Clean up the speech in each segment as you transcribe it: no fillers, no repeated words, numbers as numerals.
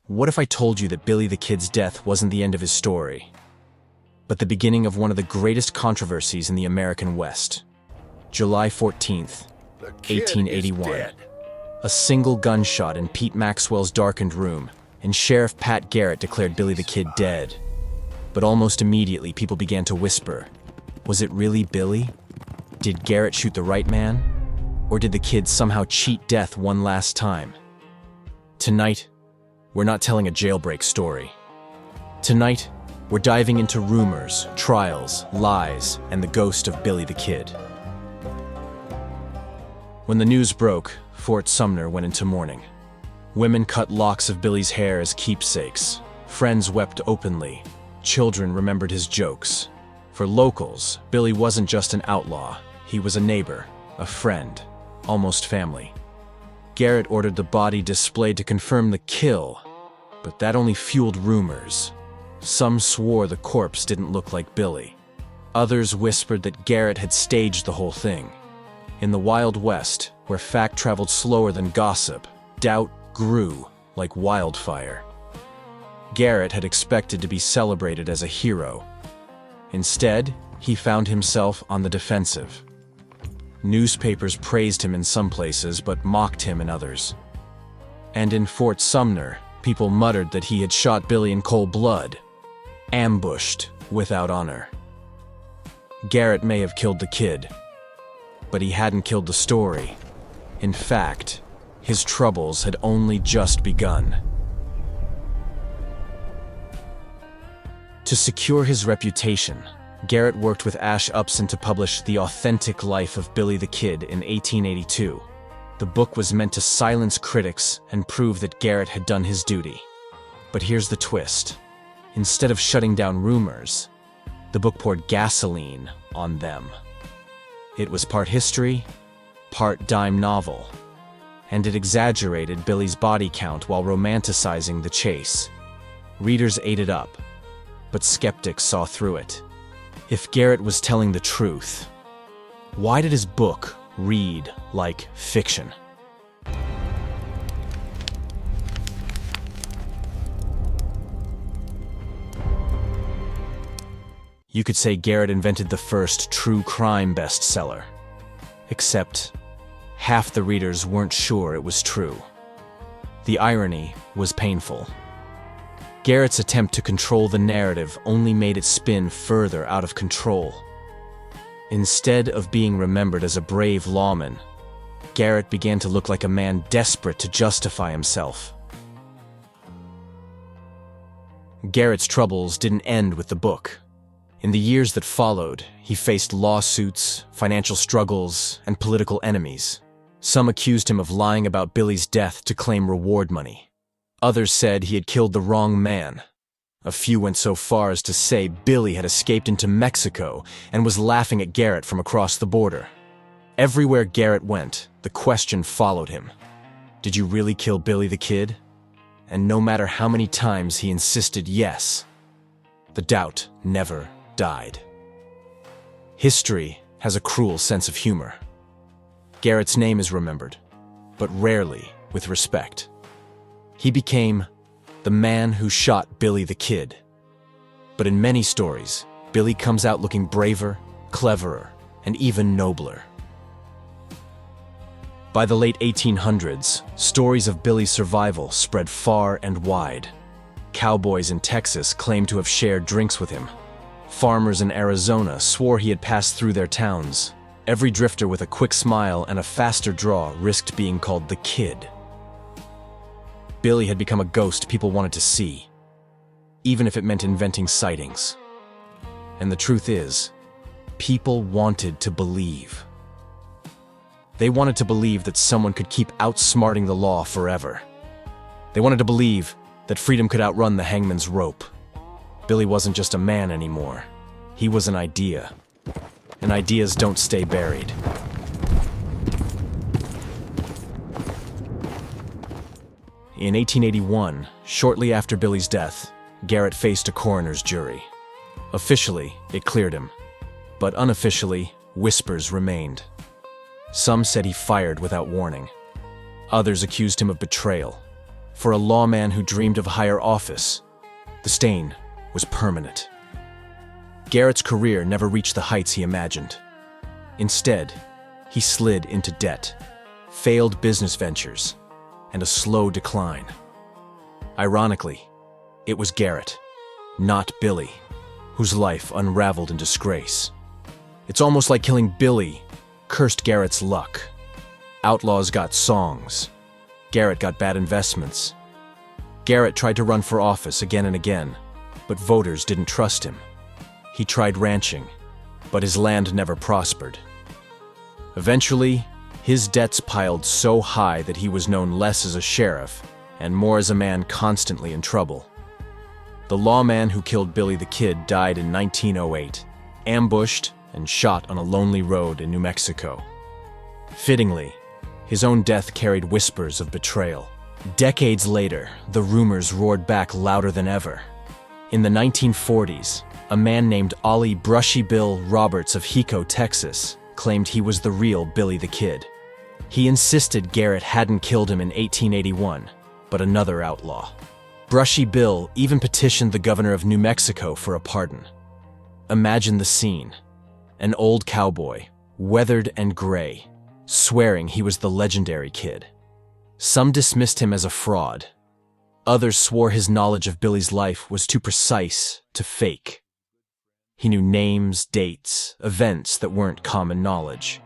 What if I told you that Billy the Kid's death wasn't the end of his story, but the beginning of one of the greatest controversies in the American West? July 14th, 1881. A single gunshot in Pete Maxwell's darkened room, and Sheriff Pat Garrett declared Billy the Kid dead. But almost immediately, people began to whisper, was it really Billy? Did Garrett shoot the right man? Or did the kid somehow cheat death one last time? Tonight, we're not telling a jailbreak story. Tonight, we're diving into rumors, trials, lies, and the ghost of Billy the Kid. When the news broke, Fort Sumner went into mourning. Women cut locks of Billy's hair as keepsakes. Friends wept openly. Children remembered his jokes. For locals, Billy wasn't just an outlaw. He was a neighbor, a friend, almost family. Garrett ordered the body displayed to confirm the kill, but that only fueled rumors. Some swore the corpse didn't look like Billy. Others whispered that Garrett had staged the whole thing. In the Wild West, where fact traveled slower than gossip, doubt grew like wildfire. Garrett had expected to be celebrated as a hero. Instead, he found himself on the defensive. Newspapers praised him in some places, but mocked him in others. And in Fort Sumner, people muttered that he had shot Billy in cold blood, ambushed without honor. Garrett may have killed the kid, but he hadn't killed the story. In fact, his troubles had only just begun. To secure his reputation, Garrett worked with Ash Upson to publish The Authentic Life of Billy the Kid in 1882. The book was meant to silence critics and prove that Garrett had done his duty. But here's the twist. Instead of shutting down rumors, the book poured gasoline on them. It was part history, part dime novel, and it exaggerated Billy's body count while romanticizing the chase. Readers ate it up, but skeptics saw through it. If Garrett was telling the truth, why did his book read like fiction? You could say Garrett invented the first true crime bestseller. Except, half the readers weren't sure it was true. The irony was painful. Garrett's attempt to control the narrative only made it spin further out of control. Instead of being remembered as a brave lawman, Garrett began to look like a man desperate to justify himself. Garrett's troubles didn't end with the book. In the years that followed, he faced lawsuits, financial struggles, and political enemies. Some accused him of lying about Billy's death to claim reward money. Others said he had killed the wrong man. A few went so far as to say Billy had escaped into Mexico and was laughing at Garrett from across the border. Everywhere Garrett went, the question followed him. Did you really kill Billy the Kid? And no matter how many times he insisted yes, the doubt never died. History has a cruel sense of humor. Garrett's name is remembered, but rarely with respect. He became the man who shot Billy the Kid. But in many stories, Billy comes out looking braver, cleverer, and even nobler. By the late 1800s, stories of Billy's survival spread far and wide. Cowboys in Texas claimed to have shared drinks with him. Farmers in Arizona swore he had passed through their towns. Every drifter with a quick smile and a faster draw risked being called the Kid. Billy had become a ghost people wanted to see, even if it meant inventing sightings. And the truth is, people wanted to believe. They wanted to believe that someone could keep outsmarting the law forever. They wanted to believe that freedom could outrun the hangman's rope. Billy wasn't just a man anymore. He was an idea. And ideas don't stay buried. In 1881, shortly after Billy's death, Garrett faced a coroner's jury. Officially, it cleared him, but unofficially, whispers remained. Some said he fired without warning. Others accused him of betrayal. For a lawman who dreamed of higher office, the stain was permanent. Garrett's career never reached the heights he imagined. Instead, he slid into debt, failed business ventures, and a slow decline. Ironically, it was Garrett, not Billy, whose life unraveled in disgrace. It's almost like killing Billy cursed Garrett's luck. Outlaws got songs. Garrett got bad investments. Garrett tried to run for office again and again, but voters didn't trust him. He tried ranching, but his land never prospered. Eventually, his debts piled so high that he was known less as a sheriff and more as a man constantly in trouble. The lawman who killed Billy the Kid died in 1908, ambushed and shot on a lonely road in New Mexico. Fittingly, his own death carried whispers of betrayal. Decades later, the rumors roared back louder than ever. In the 1940s, a man named Ollie Brushy Bill Roberts of Hico, Texas, claimed he was the real Billy the Kid. He insisted Garrett hadn't killed him in 1881, but another outlaw. Brushy Bill even petitioned the governor of New Mexico for a pardon. Imagine the scene. An old cowboy, weathered and gray, swearing he was the legendary Kid. Some dismissed him as a fraud. Others swore his knowledge of Billy's life was too precise to fake. He knew names, dates, events that weren't common knowledge.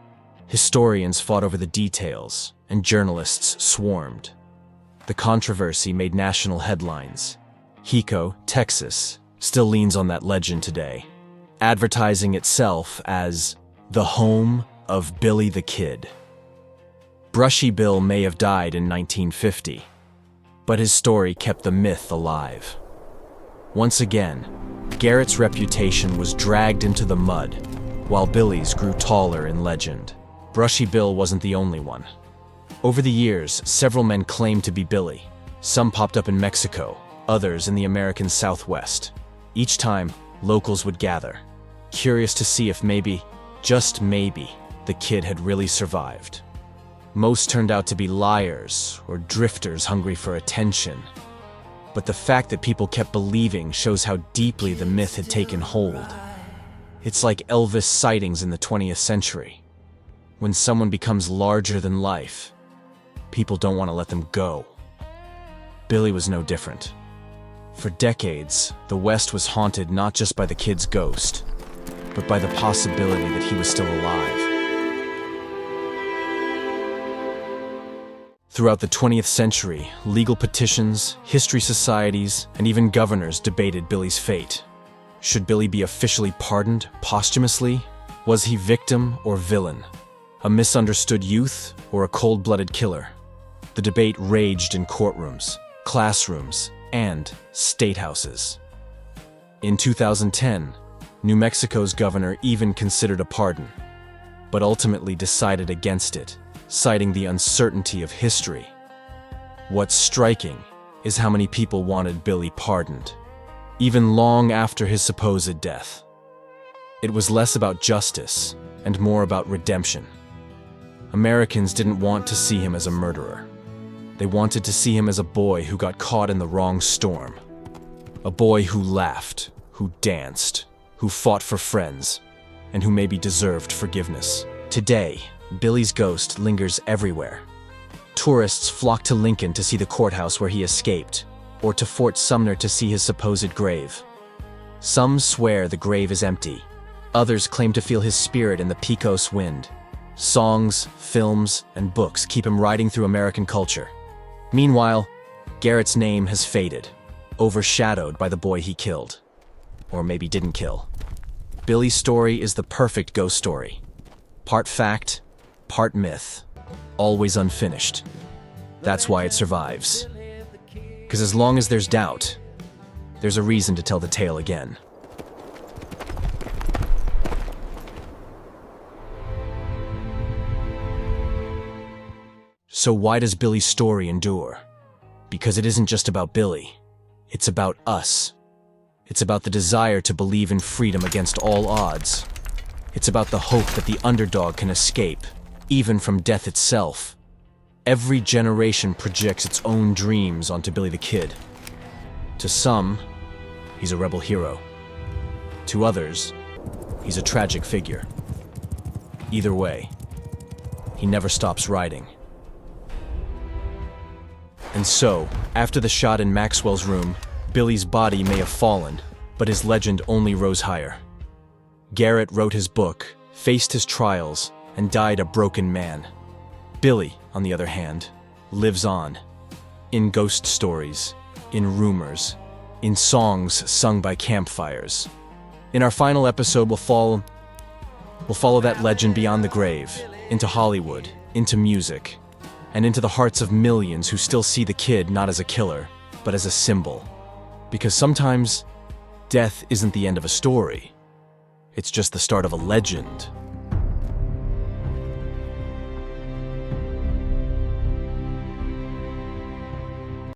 Historians fought over the details, and journalists swarmed. The controversy made national headlines. Hico, Texas, still leans on that legend today, advertising itself as the home of Billy the Kid. Brushy Bill may have died in 1950, but his story kept the myth alive. Once again, Garrett's reputation was dragged into the mud, while Billy's grew taller in legend. Brushy Bill wasn't the only one. Over the years, several men claimed to be Billy. Some popped up in Mexico, others in the American Southwest. Each time, locals would gather, curious to see if maybe, just maybe, the kid had really survived. Most turned out to be liars or drifters hungry for attention. But the fact that people kept believing shows how deeply the myth had taken hold. It's like Elvis sightings in the 20th century. When someone becomes larger than life, people don't want to let them go. Billy was no different. For decades, the West was haunted not just by the kid's ghost, but by the possibility that he was still alive. Throughout the 20th century, legal petitions, history societies, and even governors debated Billy's fate. Should Billy be officially pardoned posthumously? Was he victim or villain? A misunderstood youth or a cold-blooded killer? The debate raged in courtrooms, classrooms, and state houses. In 2010, New Mexico's governor even considered a pardon, but ultimately decided against it, citing the uncertainty of history. What's striking is how many people wanted Billy pardoned, even long after his supposed death. It was less about justice and more about redemption. Americans didn't want to see him as a murderer. They wanted to see him as a boy who got caught in the wrong storm. A boy who laughed, who danced, who fought for friends, and who maybe deserved forgiveness. Today, Billy's ghost lingers everywhere. Tourists flock to Lincoln to see the courthouse where he escaped, or to Fort Sumner to see his supposed grave. Some swear the grave is empty. Others claim to feel his spirit in the Pecos wind. Songs, films, and books keep him riding through American culture. Meanwhile, Garrett's name has faded, overshadowed by the boy he killed. Or maybe didn't kill. Billy's story is the perfect ghost story. Part fact, part myth, always unfinished. That's why it survives. Because as long as there's doubt, there's a reason to tell the tale again. So why does Billy's story endure? Because it isn't just about Billy. It's about us. It's about the desire to believe in freedom against all odds. It's about the hope that the underdog can escape, even from death itself. Every generation projects its own dreams onto Billy the Kid. To some, he's a rebel hero. To others, he's a tragic figure. Either way, he never stops riding. And so, after the shot in Maxwell's room, Billy's body may have fallen, but his legend only rose higher. Garrett wrote his book, faced his trials, and died a broken man. Billy, on the other hand, lives on. In ghost stories, in rumors, in songs sung by campfires. In our final episode, we'll follow that legend beyond the grave, into Hollywood, into music, and into the hearts of millions who still see the kid not as a killer, but as a symbol. Because sometimes, death isn't the end of a story. It's just the start of a legend.